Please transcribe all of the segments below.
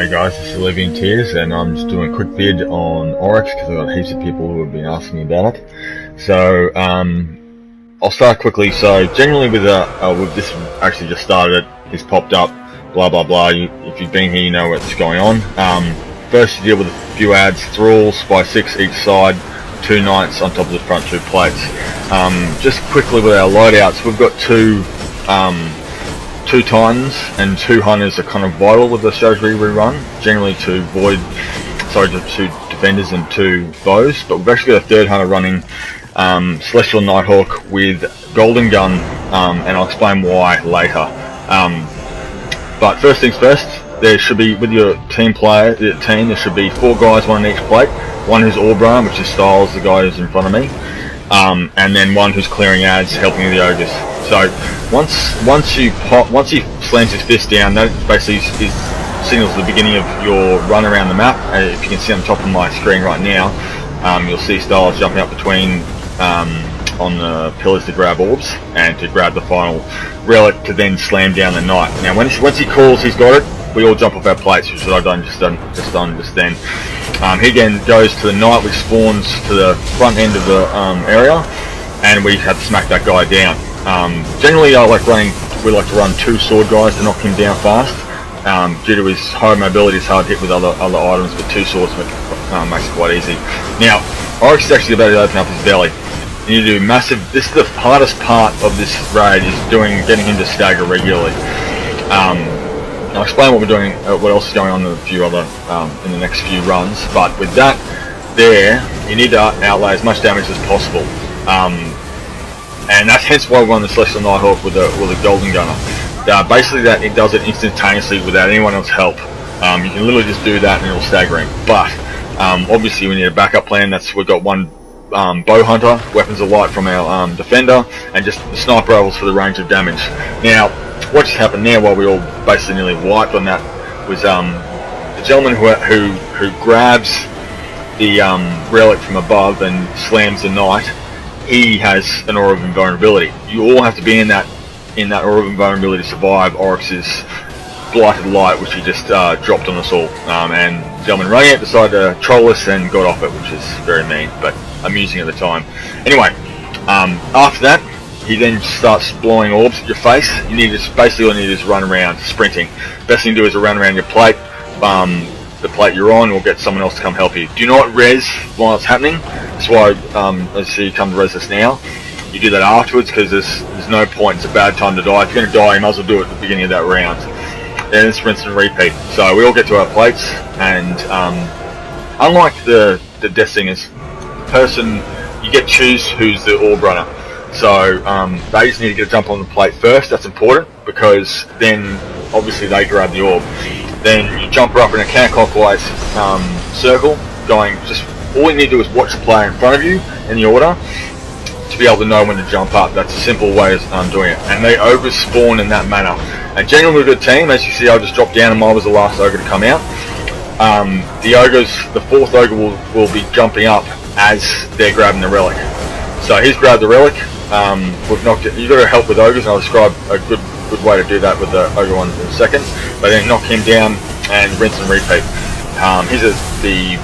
Hey guys, this is Living Tears, and I'm just doing a quick vid on Oryx because I've got heaps of people who have been asking me about it. So I'll start quickly. So generally with this, actually just started it. It's popped up, blah blah blah. If you've been here, you know what's going on. First you deal with a few adds, thralls by 6 each side, 2 knights on top of the front 2 plates. Just quickly with our loadouts, we've got two titans and 2 hunters are kind of vital with the strategy we run. Generally 2 defenders and 2 bows, but we've actually got a 3rd hunter running Celestial Nighthawk with golden gun, and I'll explain why later. But first things first, there should be, with your team, there should be 4 guys, 1 on each plate. One who's Orbrun, which is Styles, the guy who's in front of me, and then one who's clearing ads, helping the ogres. So once he slams his fist down, that basically signals the beginning of your run around the map. If you can see on top of my screen right now, you'll see Styles jumping up between on the pillars to grab orbs and to grab the final relic to then slam down the knight. Now once he calls he's got it, we all jump off our plates, which I've done just then. He again goes to the knight, which spawns to the front end of the area, and we have to smack that guy down. Generally we like to run 2 sword guys to knock him down fast. Due to his high mobility, it's hard to hit with other items, but 2 swords makes it quite easy. Now, Oryx is actually about to open up his belly. You need to do massive. This is the hardest part of this raid, is getting him to stagger regularly. I'll explain what we're doing, what else is going on in a few other in the next few runs. But with that, you need to outlay as much damage as possible. And that's hence why we run the Celestial Nighthawk with a golden gunner. Basically, that it does it instantaneously without anyone else's help. You can literally just do that and it'll staggering. But obviously, we need a backup plan. We've got 1 bow hunter, weapons of light from our defender, and just the sniper rifles for the range of damage. Now, what just happened there, while we all basically nearly wiped on that, was the gentleman who grabs the relic from above and slams the knight. He has an aura of invulnerability. You all have to be in that aura of invulnerability to survive Oryx's blighted light, which he just dropped on us all. And the gentleman running it decided to troll us and got off it, which is very mean, but amusing at the time. Anyway, after that, he then starts blowing orbs at your face. You need to basically all you need is run around, sprinting. Best thing to do is to run around your plate. The plate you're on, or get someone else to come help you. Do not res while it's happening. That's why, let's see, you come to res this now. You do that afterwards, because there's no point. It's a bad time to die. If you're going to die, you might as well do it at the beginning of that round. Then it's rinse and repeat. So we all get to our plates, and unlike the death singers, the person you get to choose who's the orb runner. So they just need to get a jump on the plate first. That's important, because then obviously they grab the orb. Then you jump up in a counterclockwise circle, going just all you need to do is watch the player in front of you in the order to be able to know when to jump up. That's a simple way of doing it. And they ogres spawn in that manner. And generally with a good team, as you see, I just dropped down and mine was the last ogre to come out. The 4th ogre will be jumping up as they're grabbing the relic. So he's grabbed the relic. We've knocked it. You've got to help with ogres, and I'll describe a good way to do that with the ogre one in a second. But then knock him down and rinse and repeat. He's at the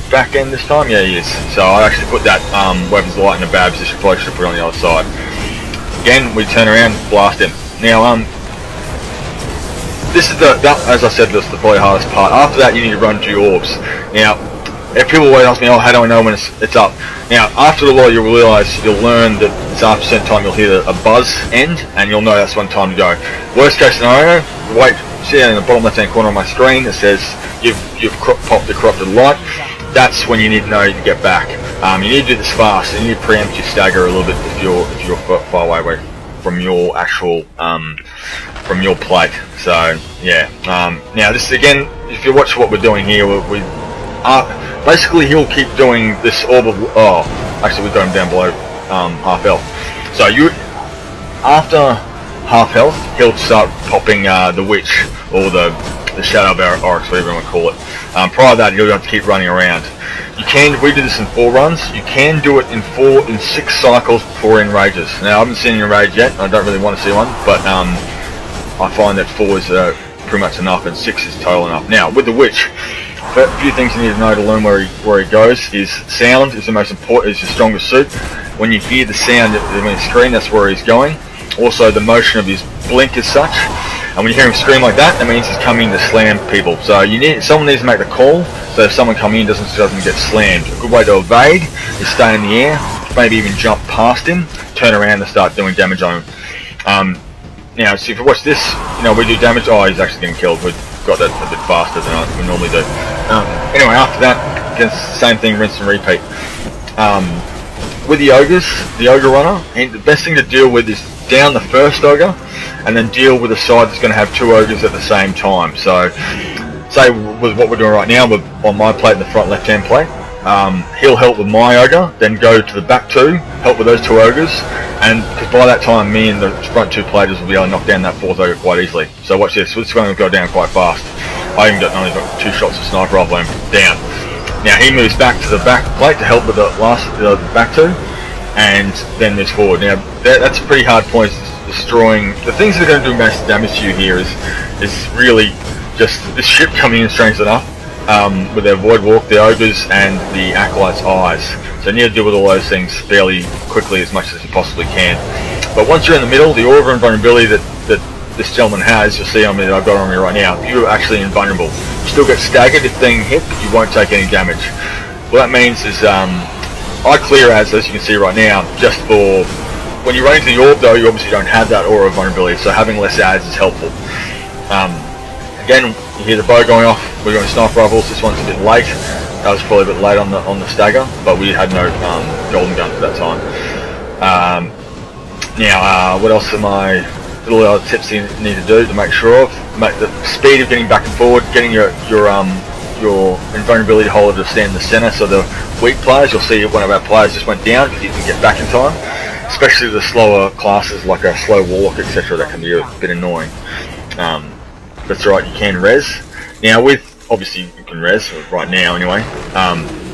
back end this time. Yeah, he is. So I actually put that weapons of light in a bad position. Probably should have put it on the other side. Again, we turn around, blast him. Now, this is as I said, this is the probably hardest part. After that, you need to run 2 orbs. Now, if people always ask me, oh, how do I know when it's up? Now, after a while, you'll learn that it's after a certain time you'll hear a buzz end, and you'll know that's one time to go. Worst case scenario, see down in the bottom left-hand corner of my screen, it says you've popped the corrupted light. That's when you need to know to get back. You need to do this fast, and you need to preempt your stagger a little bit if you're far away from your actual from your plate. So yeah. Now this again, if you watch what we're doing here, we basically he'll keep doing this orb of actually we've got him down below half health. So after half health, he'll start popping the witch, or the shadow of our Oryx, whatever you want to call it. Prior to that, you'll have to keep running around. We did this in 4 runs. You can do it in 6 cycles before enrages. Now I haven't seen an enrage yet. I don't really want to see one, but I find that 4 is pretty much enough, and 6 is total enough. Now, with the witch, a few things you need to know to learn where he goes is sound is the most important, is your strongest suit. When you hear the sound on his screen, that's where he's going. Also, the motion of his blink is such, and when you hear him scream like that, that means he's coming to slam people. So someone needs to make the call, so if someone coming in doesn't get slammed. A good way to evade is stay in the air, maybe even jump past him, turn around and start doing damage on him. Now, so if you watch this, we do damage. Oh, he's actually getting killed. We've got that a bit faster than we normally do. Anyway, after that, again, same thing, rinse and repeat. With the ogres, the ogre runner, and the best thing to deal with is down the first ogre, and then deal with the side that's going to have 2 ogres at the same time. So, say with what we're doing right now, on my plate in the front left-hand plate, he'll help with my ogre, then go to the back 2, help with those 2 ogres, and because by that time me and the front 2 platers will be able to knock down that 4th ogre quite easily. So watch this, it's going to go down quite fast. I even only got 2 shots of sniper rifle and down. Now he moves back to the back plate to help with the back 2, and then moves forward. Now that's a pretty hard point, destroying the things that are going to do massive damage to you here is really just this ship coming in, strangely enough, with their void walk, the ogres, and the acolyte's eyes. So you need to deal with all those things fairly quickly, as much as you possibly can. But once you're in the middle, the aura of invulnerability that this gentleman has, you'll see on me that I've got on me right now, you're actually invulnerable. You still get staggered if being hit, but you won't take any damage. What that means is, I clear as you can see right now, just for when you run into the orb though, you obviously don't have that aura of vulnerability, so having less ads is helpful. Again, you hear the bow going off, we're going sniper rifles, this one's a bit late. That was probably a bit late on the stagger, but we had no golden gun for that time. Now, what else are my little other tips you need to do to make sure of? The speed of getting back and forward, getting your invulnerability holder to stand in the center, so the weak players, you'll see one of our players just went down because he didn't get back in time. Especially the slower classes like a slow warlock, etc., that can be a bit annoying. That's right, you can res. Now obviously you can res, right now anyway.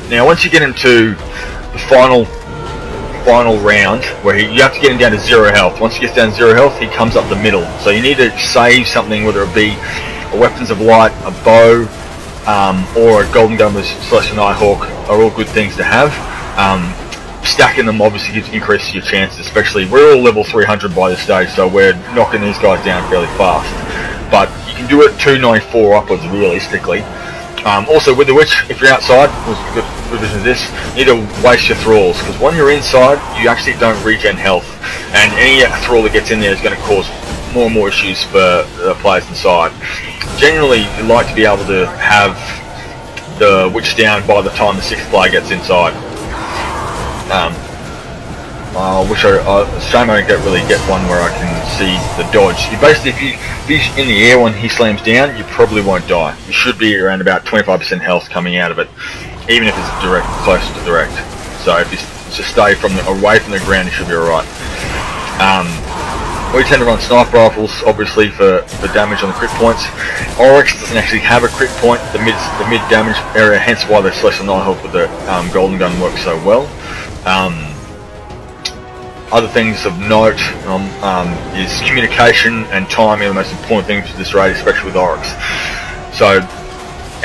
Now once you get into the final round, where you have to get him down to 0 health. Once he gets down to 0 health, he comes up the middle. So you need to save something, whether it be a weapons of light, a bow, or a golden gun with Celestial Nighthawk are all good things to have. Stacking them obviously increases your chances, especially we're all level 300 by this stage, so we're knocking these guys down fairly fast. But you can do it 294 upwards realistically. Also with the witch, if you're outside, good vision of this, you need to waste your thralls, because when you're inside, you actually don't regen health, and any thrall that gets in there is going to cause more and more issues for the players inside. Generally, you like to be able to have the witch down by the time the 6th player gets inside. I wish shame I don't really get one where I can see the dodge. You basically, if he's in the air when he slams down, you probably won't die. You should be around about 25% health coming out of it, even if it's direct, close to direct. So if you just stay away from the ground, you should be alright. We tend to run sniper rifles, obviously, for damage on the crit points. Oryx doesn't actually have a crit point, the mid damage area, hence why the Celestial Nighthawk with the golden gun works so well. Other things of note is communication and timing are the most important things for this raid, especially with Oryx. So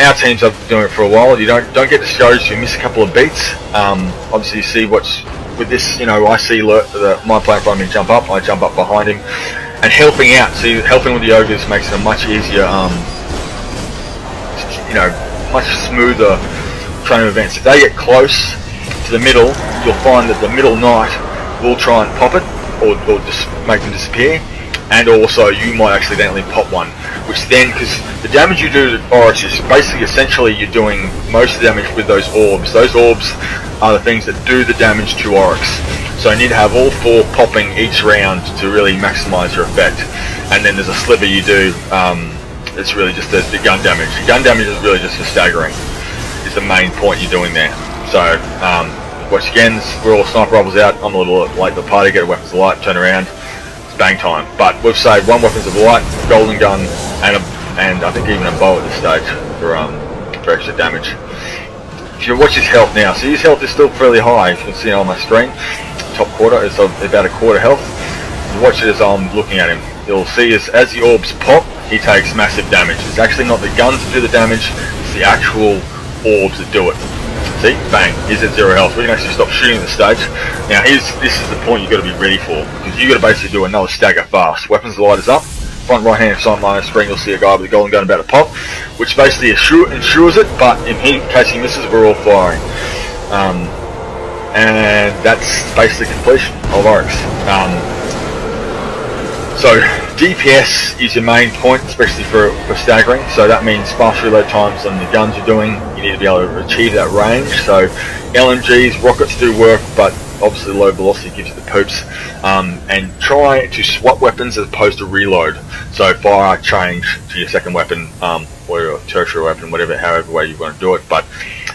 our teams have been doing it for a while. You don't get discouraged if you miss a couple of beats. Obviously you see what's with this, I see my player in front of me jump up, I jump up behind him, and helping out. So helping with the ogres makes it a much easier, much smoother training events. If they get close to the middle, you'll find that the middle knight will try and pop it, or just make them disappear, and also you might accidentally pop one, which then, because the damage you do to Oryx is basically, essentially, you're doing most of the damage with those orbs. Those orbs are the things that do the damage to Oryx. So you need to have all 4 popping each round to really maximise your effect. And then there's a sliver you do, it's really just the gun damage. The gun damage is really just for staggering, is the main point you're doing there. So, once again, we're all sniper rifles out, I'm a little late to the party, get a weapons of light, turn around, it's bang time. But we've saved 1 weapons of light, golden gun, and I think even a bow at this stage for extra damage. If you watch his health now, so his health is still fairly high, as you can see on my screen. Top quarter is about a quarter health. You watch it as I'm looking at him. You'll see as the orbs pop, he takes massive damage. It's actually not the guns that do the damage, it's the actual orbs that do it. See? Bang. He's at 0 health. We can actually stop shooting at the stage. Now this is the point you've got to be ready for, because you've got to basically do another stagger fast. Weapons lighters up. Front right hand side line of the screen, you'll see a guy with a golden gun about to pop, which basically ensures it, but in case he misses, we're all firing. And that's basically completion of Oryx. So DPS is your main point, especially for staggering. So that means fast reload times on the guns you're doing. You need to be able to achieve that range. So LMGs, rockets do work, but obviously low velocity gives you the poops. And try to swap weapons as opposed to reload. So fire change to your second weapon, or your tertiary weapon, however way you want to do it. But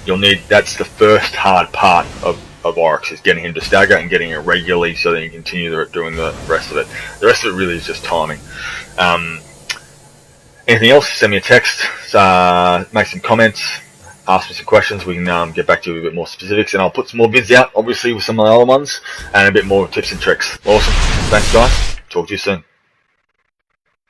you'll need, that's the first hard part of Oryx, is getting him to stagger and getting it regularly so that you continue doing the rest of it. The rest of it really is just timing. Anything else, send me a text, make some comments, ask me some questions. We can get back to you with a bit more specifics, and I'll put some more vids out, obviously, with some of the other ones, and a bit more tips and tricks. Awesome. Thanks, guys. Talk to you soon.